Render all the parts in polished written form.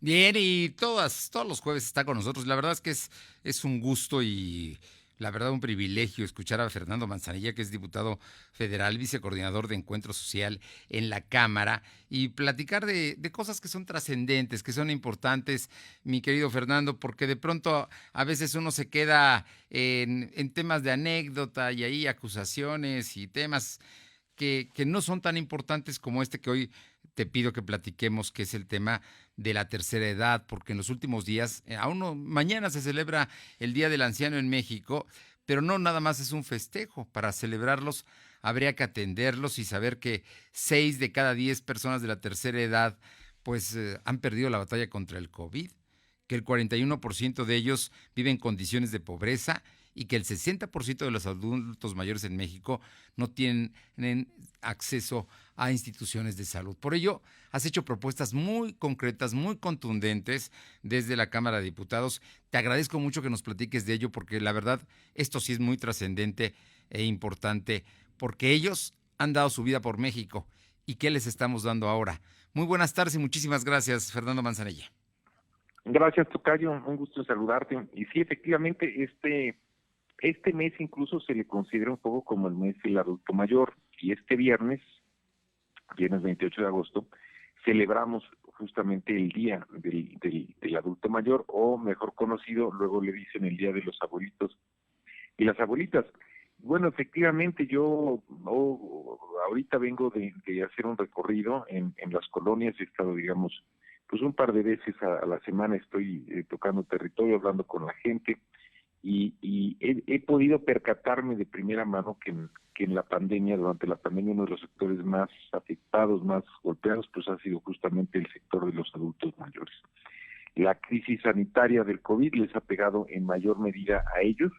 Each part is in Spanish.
Bien, y todos los jueves está con nosotros. La verdad es que es un gusto y la verdad un privilegio escuchar a Fernando Manzanilla, que es diputado federal, vicecoordinador de Encuentro Social en la Cámara, y platicar de cosas que son trascendentes, que son importantes, mi querido Fernando, porque de pronto a veces uno se queda en temas de anécdota y ahí acusaciones y temas que no son tan importantes como este que hoy te pido que platiquemos, que es el tema de la tercera edad, porque en los últimos días, aún no, mañana se celebra el Día del Anciano en México, pero no nada más es un festejo. Para celebrarlos habría que atenderlos y saber que 6 de cada 10 personas de la tercera edad pues han perdido la batalla contra el COVID, que el 41% de ellos vive en condiciones de pobreza y que el 60% de los adultos mayores en México no tienen acceso a instituciones de salud. Por ello, has hecho propuestas muy concretas, muy contundentes desde la Cámara de Diputados. Te agradezco mucho que nos platiques de ello porque la verdad, esto sí es muy trascendente e importante porque ellos han dado su vida por México. ¿Y qué les estamos dando ahora? Muy buenas tardes y muchísimas gracias, Fernando Manzanella. Gracias, tocayo, un gusto saludarte. Y sí, efectivamente, este mes incluso se le considera un poco como el mes del adulto mayor. Y este viernes 28 de agosto, celebramos justamente el Día del Adulto Mayor, o mejor conocido, luego le dicen el Día de los Abuelitos y las Abuelitas. Bueno, efectivamente, ahorita vengo de hacer un recorrido en las colonias. He estado, digamos, pues un par de veces a la semana estoy tocando territorio, hablando con la gente, y he podido percatarme de primera mano que en la pandemia, durante la pandemia, uno de los sectores más afectados, más golpeados, pues ha sido justamente el sector de los adultos mayores. La crisis sanitaria del COVID les ha pegado en mayor medida a ellos,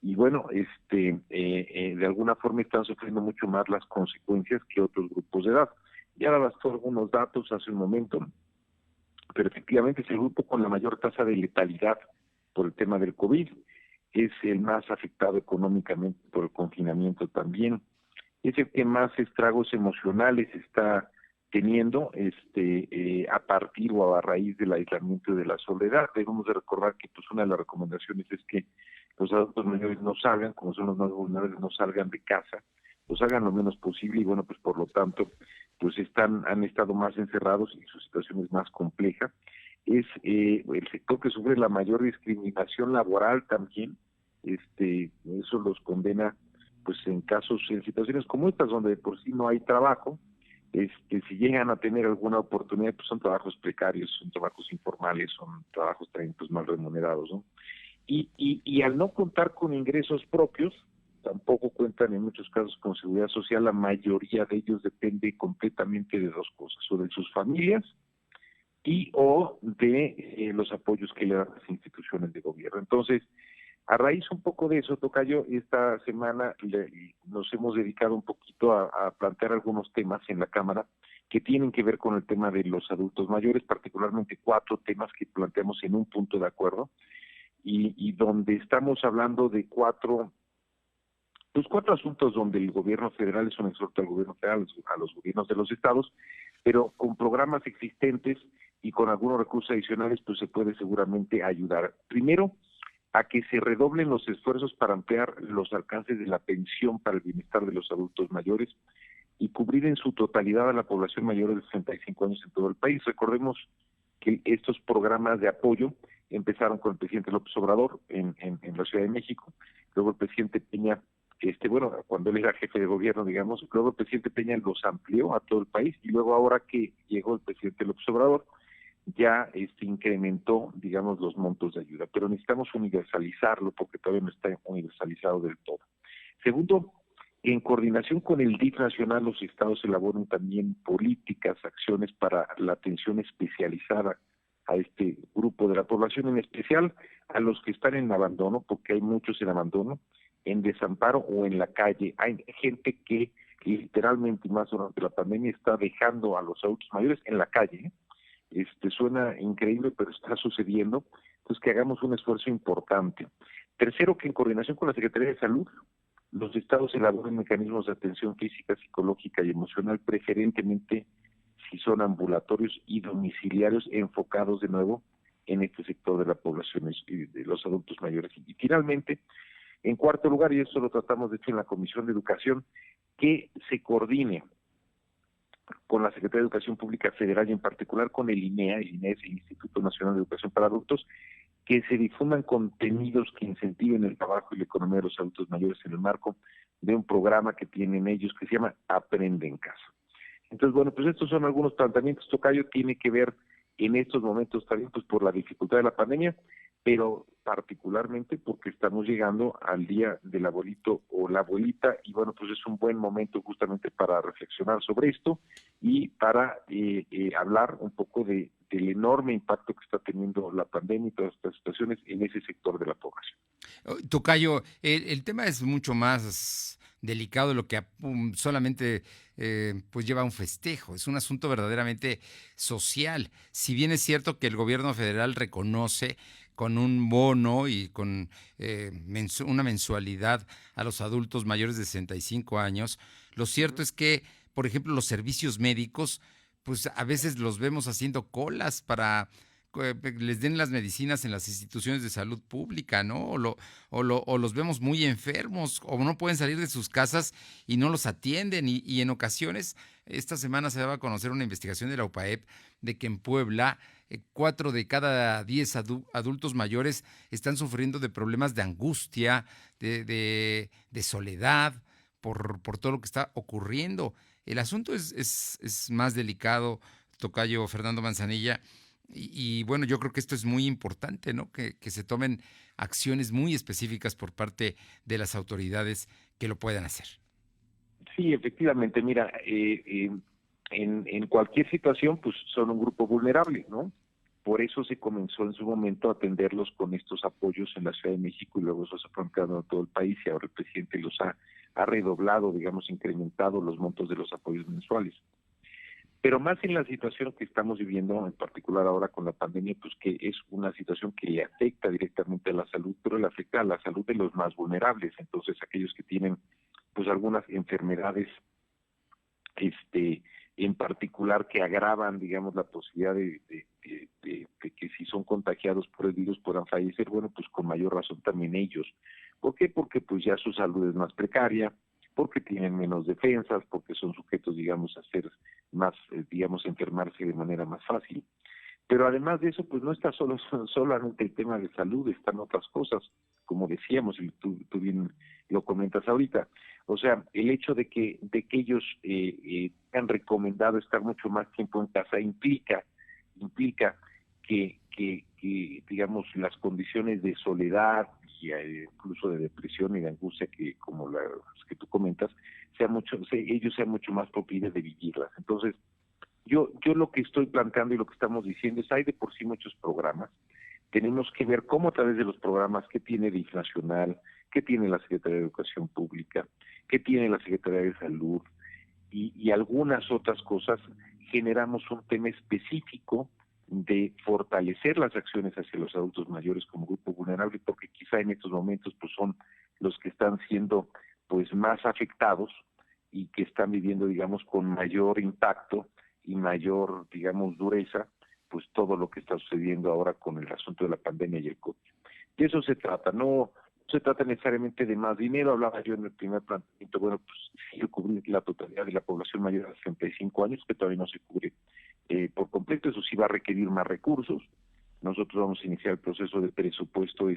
y bueno, de alguna forma están sufriendo mucho más las consecuencias que otros grupos de edad. Ya dabas tú algunos datos hace un momento, pero efectivamente es el grupo con la mayor tasa de letalidad por el tema del COVID, es el más afectado económicamente por el confinamiento también, es el que más estragos emocionales está teniendo a partir o a raíz del aislamiento y de la soledad. Debemos de recordar que pues una de las recomendaciones es que los adultos mayores no salgan, como son los más vulnerables, no salgan de casa, los hagan lo menos posible, y bueno, pues por lo tanto, pues han estado más encerrados y su situación es más compleja. Es el sector que sufre la mayor discriminación laboral también. Eso los condena pues en situaciones como estas, donde de por sí no hay trabajo. Si llegan a tener alguna oportunidad, pues son trabajos precarios, son trabajos informales, son trabajos también pues mal remunerados, ¿no? Y al no contar con ingresos propios, tampoco cuentan en muchos casos con seguridad social. La mayoría de ellos depende completamente de dos cosas: o de sus familias y o de los apoyos que le dan las instituciones de gobierno. Entonces, a raíz un poco de eso, tocayo, esta semana nos hemos dedicado un poquito a plantear algunos temas en la Cámara que tienen que ver con el tema de los adultos mayores, particularmente 4 temas que planteamos en un punto de acuerdo, y donde estamos hablando de 4 asuntos donde el gobierno federal es un exhorto al gobierno federal, a los gobiernos de los estados, pero con programas existentes y con algunos recursos adicionales, pues se puede seguramente ayudar. Primero, a que se redoblen los esfuerzos para ampliar los alcances de la pensión para el bienestar de los adultos mayores y cubrir en su totalidad a la población mayor de 65 años en todo el país. Recordemos que estos programas de apoyo empezaron con el presidente López Obrador en la Ciudad de México, luego el presidente Peña, cuando él era jefe de gobierno, digamos, luego el presidente Peña los amplió a todo el país, y luego ahora que llegó el presidente López Obrador, ya incrementó, digamos, los montos de ayuda, pero necesitamos universalizarlo porque todavía no está universalizado del todo. Segundo, en coordinación con el DIF nacional, los estados elaboran también políticas, acciones para la atención especializada a este grupo de la población, en especial a los que están en abandono, porque hay muchos en abandono, en desamparo o en la calle. Hay gente que literalmente, más durante la pandemia, está dejando a los adultos mayores en la calle, ¿eh? Suena increíble, pero está sucediendo. Entonces, que hagamos un esfuerzo importante. Tercero, que en coordinación con la Secretaría de Salud, los estados elaboren mecanismos de atención física, psicológica y emocional, preferentemente si son ambulatorios y domiciliarios enfocados de nuevo en este sector de la población de los adultos mayores. Y finalmente, en cuarto lugar, y eso lo tratamos de hecho en la Comisión de Educación, que se coordine con la Secretaría de Educación Pública Federal y en particular con el INEA. El INEA es el Instituto Nacional de Educación para Adultos, que se difundan contenidos que incentiven el trabajo y la economía de los adultos mayores en el marco de un programa que tienen ellos que se llama Aprende en Casa. Entonces, bueno, pues estos son algunos planteamientos. Tocayo tiene que ver en estos momentos también pues por la dificultad de la pandemia, pero particularmente porque estamos llegando al día del abuelito o la abuelita, y bueno, pues es un buen momento justamente para reflexionar sobre esto y para hablar un poco del enorme impacto que está teniendo la pandemia y todas estas situaciones en ese sector de la población. Tocayo, el tema es mucho más delicado de lo que solamente pues lleva a un festejo. Es un asunto verdaderamente social. Si bien es cierto que el gobierno federal reconoce con un bono y con una mensualidad a los adultos mayores de 65 años, lo cierto es que, por ejemplo, los servicios médicos, pues a veces los vemos haciendo colas para les den las medicinas en las instituciones de salud pública, ¿no? O los vemos muy enfermos, o no pueden salir de sus casas y no los atienden. Y en ocasiones, esta semana se daba a conocer una investigación de la UPAEP de que en Puebla 4 de cada 10 adultos mayores están sufriendo de problemas de angustia, de soledad, por todo lo que está ocurriendo. El asunto es más delicado, tocayo Fernando Manzanilla. Y bueno, yo creo que esto es muy importante, ¿no? Que se tomen acciones muy específicas por parte de las autoridades que lo puedan hacer. Sí, efectivamente, mira, en cualquier situación, pues son un grupo vulnerable, ¿no? Por eso se comenzó en su momento a atenderlos con estos apoyos en la Ciudad de México y luego eso se fue ampliando a todo el país y ahora el presidente los ha redoblado, digamos, incrementado los montos de los apoyos mensuales. Pero más en la situación que estamos viviendo, en particular ahora con la pandemia, pues que es una situación que le afecta directamente a la salud, pero le afecta a la salud de los más vulnerables, entonces aquellos que tienen pues algunas enfermedades en particular que agravan, digamos, la posibilidad de que si son contagiados por el virus puedan fallecer, bueno, pues con mayor razón también ellos. ¿Por qué? Porque pues ya su salud es más precaria, porque tienen menos defensas, porque son sujetos, digamos, a ser más, digamos, enfermarse de manera más fácil. Pero además de eso, pues no está solamente el tema de salud, están otras cosas, como decíamos, y tú bien lo comentas ahorita. O sea, el hecho de que ellos han recomendado estar mucho más tiempo en casa implica que digamos, las condiciones de soledad y incluso de depresión y de angustia que como las que tú comentas, ellos sean mucho más proclives de vivirlas. Entonces, yo lo que estoy planteando y lo que estamos diciendo es, hay de por sí muchos programas, tenemos que ver cómo a través de los programas que tiene DIF Nacional, que tiene la Secretaría de Educación Pública, que tiene la Secretaría de Salud y algunas otras cosas, generamos un tema específico de fortalecer las acciones hacia los adultos mayores como grupo vulnerable, porque quizá en estos momentos pues son los que están siendo pues más afectados y que están viviendo, digamos, con mayor impacto y mayor, digamos, dureza, pues todo lo que está sucediendo ahora con el asunto de la pandemia y el COVID. De eso se trata, no se trata necesariamente de más dinero. Hablaba yo en el primer planteamiento, bueno, pues sí, cubrir la totalidad de la población mayor de 65 años, que todavía no se cubre por completo, eso sí va a requerir más recursos. Nosotros vamos a iniciar el proceso de presupuesto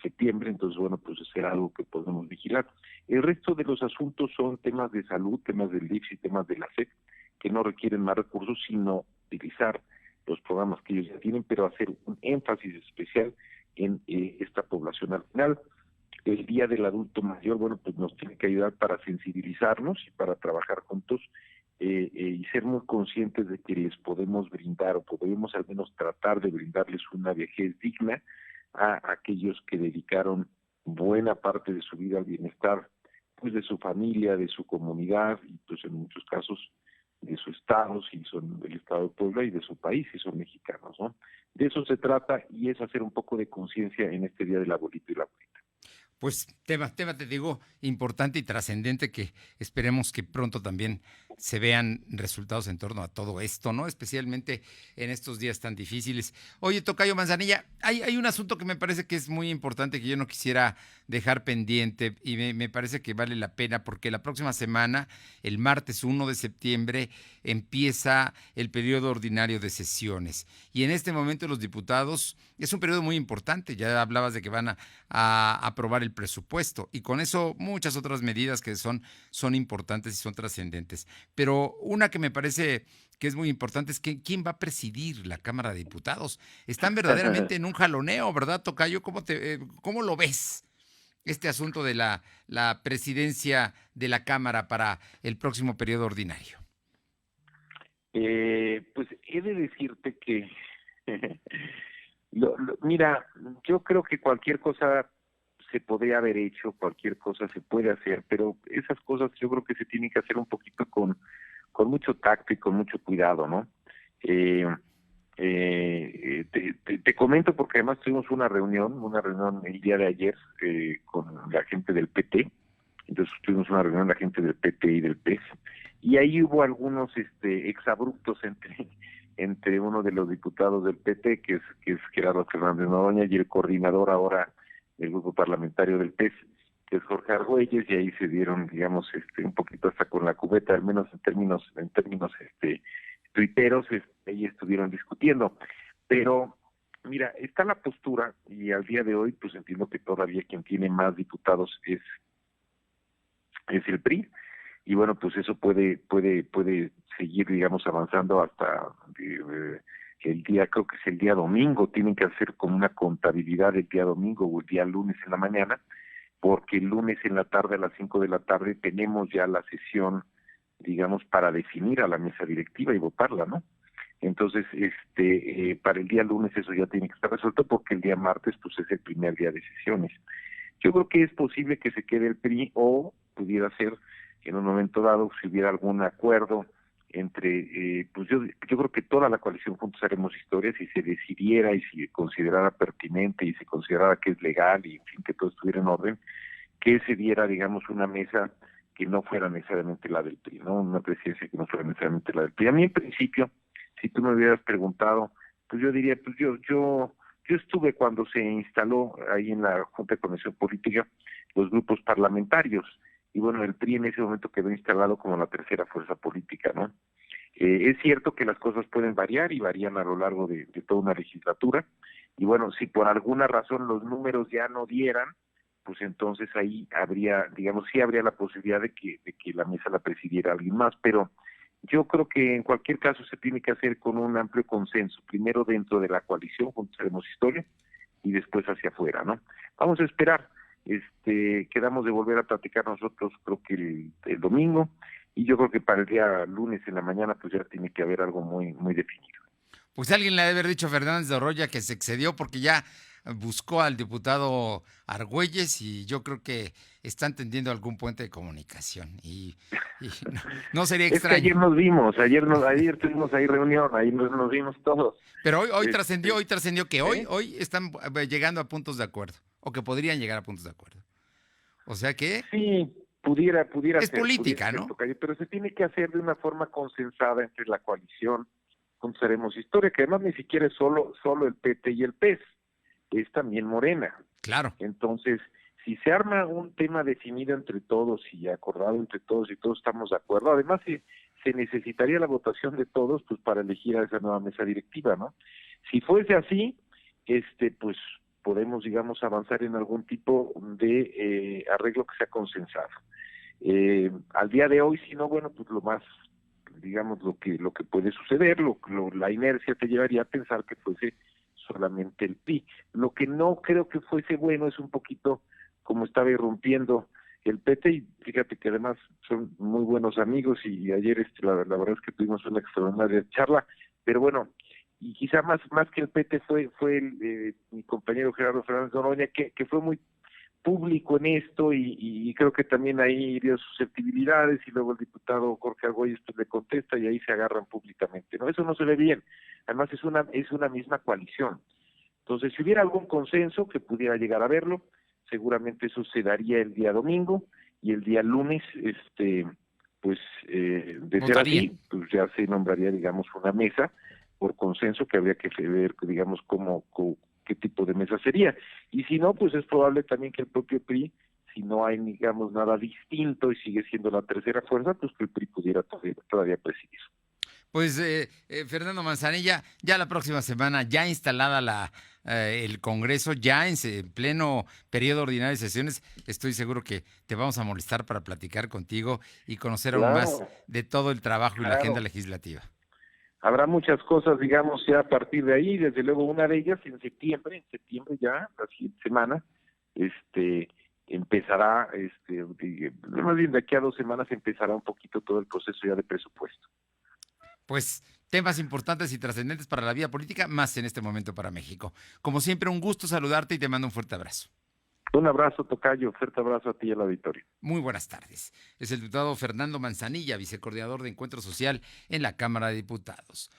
septiembre, entonces bueno, pues será algo que podemos vigilar. El resto de los asuntos son temas de salud, temas del IFSS y temas de la SEP, que no requieren más recursos, sino utilizar los programas que ellos ya tienen, pero hacer un énfasis especial en esta población. Al final, el Día del Adulto Mayor, bueno, pues nos tiene que ayudar para sensibilizarnos y para trabajar juntos y ser muy conscientes de que les podemos brindar o podemos al menos tratar de brindarles una vejez digna a aquellos que dedicaron buena parte de su vida al bienestar pues de su familia, de su comunidad y pues en muchos casos de su estado, si son del estado de Puebla, y de su país, si son mexicanos, ¿no? De eso se trata y es hacer un poco de conciencia en este Día del Abuelito y la Abuelita. Pues tema, te digo, importante y trascendente que esperemos que pronto también se vean resultados en torno a todo esto, ¿no? Especialmente en estos días tan difíciles. Oye, tocayo Manzanilla, hay un asunto que me parece que es muy importante que yo no quisiera dejar pendiente y me parece que vale la pena porque la próxima semana, el martes 1 de septiembre, empieza el periodo ordinario de sesiones. Y en este momento los diputados, es un periodo muy importante, ya hablabas de que van a aprobar el presupuesto y con eso muchas otras medidas que son importantes y son trascendentes. Pero una que me parece que es muy importante es que quién va a presidir la Cámara de Diputados. Están verdaderamente en un jaloneo, ¿verdad, tocayo? ¿Cómo lo ves este asunto de la presidencia de la Cámara para el próximo periodo ordinario? Pues he de decirte que, mira, yo creo que cualquier cosa se podría haber hecho, cualquier cosa se puede hacer, pero esas cosas yo creo que se tienen que hacer un poquito con mucho tacto y con mucho cuidado, ¿no? Eh, te comento porque además tuvimos una reunión el día de ayer con la gente del PT. Entonces tuvimos una reunión la gente del PT y del PES, y ahí hubo algunos exabruptos entre uno de los diputados del PT, que es Gerardo Fernández Noroña, y el coordinador ahora del grupo parlamentario del PES, que es Jorge Argüelles, y ahí se dieron, digamos, un poquito hasta con la cubeta, al menos en términos tuiteros, ahí estuvieron discutiendo. Pero mira, está la postura, y al día de hoy pues entiendo que todavía quien tiene más diputados es el PRI, y bueno, pues eso puede seguir, digamos, avanzando hasta el día, creo que es el día domingo. Tienen que hacer como una contabilidad el día domingo o el día lunes en la mañana, porque el lunes en la tarde, a las 5 de la tarde, tenemos ya la sesión, digamos, para definir a la mesa directiva y votarla, ¿no? Entonces, para el día lunes eso ya tiene que estar resuelto, porque el día martes pues es el primer día de sesiones. Yo creo que es posible que se quede el PRI, o pudiera ser que en un momento dado, si hubiera algún acuerdo entre, pues yo creo que toda la coalición Juntos Haremos Historia, si se decidiera y si se considerara pertinente y se considerara que es legal y en fin, que todo estuviera en orden, que se diera, digamos, una mesa que no fuera necesariamente la del PRI, ¿no? Una presidencia que no fuera necesariamente la del PRI. A mí, en principio, si tú me hubieras preguntado, pues yo diría, pues yo estuve cuando se instaló ahí en la Junta de Coordinación Política los grupos parlamentarios, y bueno, el PRI en ese momento quedó instalado como la tercera fuerza política, ¿no? Es cierto que las cosas pueden variar y varían a lo largo de toda una legislatura, y bueno, si por alguna razón los números ya no dieran, pues entonces ahí habría, digamos, sí habría la posibilidad de que la mesa la presidiera alguien más, pero yo creo que en cualquier caso se tiene que hacer con un amplio consenso, primero dentro de la coalición Juntos Haremos Historia y después hacia afuera, ¿no? Vamos a esperar. Quedamos de volver a platicar nosotros, creo que el domingo, y yo creo que para el día lunes en la mañana pues ya tiene que haber algo muy muy definido. Pues alguien le ha de haber dicho a Fernández de Oroya que se excedió porque ya buscó al diputado Argüelles y yo creo que están tendiendo algún puente de comunicación y no sería Es que extraño. ayer tuvimos ahí reunión, ahí nos vimos todos. Pero hoy Este, trascendió que ¿eh? hoy están llegando a puntos de acuerdo o que podrían llegar a puntos de acuerdo. O sea que Sí, pudiera es política, ser, ¿no? tocayo, pero se tiene que hacer de una forma consensada entre la coalición Juntos Haremos Historia, que además ni siquiera es solo el PT y el PES, es también Morena. Claro. Entonces, si se arma un tema definido entre todos y acordado entre todos y todos estamos de acuerdo, además se necesitaría la votación de todos pues para elegir a esa nueva mesa directiva, ¿no? Si fuese así, pues podemos, digamos, avanzar en algún tipo de arreglo que sea consensado. Al día de hoy, si no, bueno, pues lo más, digamos, lo que puede suceder, la inercia te llevaría a pensar que fuese solamente el PRI. Lo que no creo que fuese bueno es un poquito como estaba irrumpiendo el PT, y fíjate que además son muy buenos amigos, y ayer la verdad es que tuvimos una extraordinaria charla, pero bueno, y quizá más que el PT fue mi compañero Gerardo Fernández Noroña, que fue muy público en esto, y creo que también ahí dio susceptibilidades, y luego el diputado Jorge Argüelles pues le contesta y ahí se agarran públicamente, ¿no? Eso no se ve bien. Además es una misma coalición. Entonces, si hubiera algún consenso que pudiera llegar a verlo, seguramente eso se daría el día domingo, y el día lunes pues de ser Votaría. así, pues ya se nombraría, digamos, una mesa por consenso que habría que ver, digamos, qué tipo de mesa sería. Y si no, pues es probable también que el propio PRI, si no hay, digamos, nada distinto y sigue siendo la tercera fuerza, pues que el PRI pudiera todavía presidir. Pues Fernando Manzanilla, ya la próxima semana, ya instalada el Congreso, ya en pleno periodo ordinario de sesiones, estoy seguro que te vamos a molestar para platicar contigo y conocer aún más Claro, de todo el trabajo y la agenda claro. legislativa. Habrá muchas cosas, digamos, ya a partir de ahí, desde luego una de ellas en septiembre ya, la siguiente semana, empezará, más bien de aquí a 2 semanas empezará un poquito todo el proceso ya de presupuesto. Pues temas importantes y trascendentes para la vida política, más en este momento para México. Como siempre, un gusto saludarte y te mando un fuerte abrazo. Un abrazo, tocayo, fuerte abrazo a ti y al auditorio. Muy buenas tardes. Es el diputado Fernando Manzanilla, vicecoordinador de Encuentro Social en la Cámara de Diputados.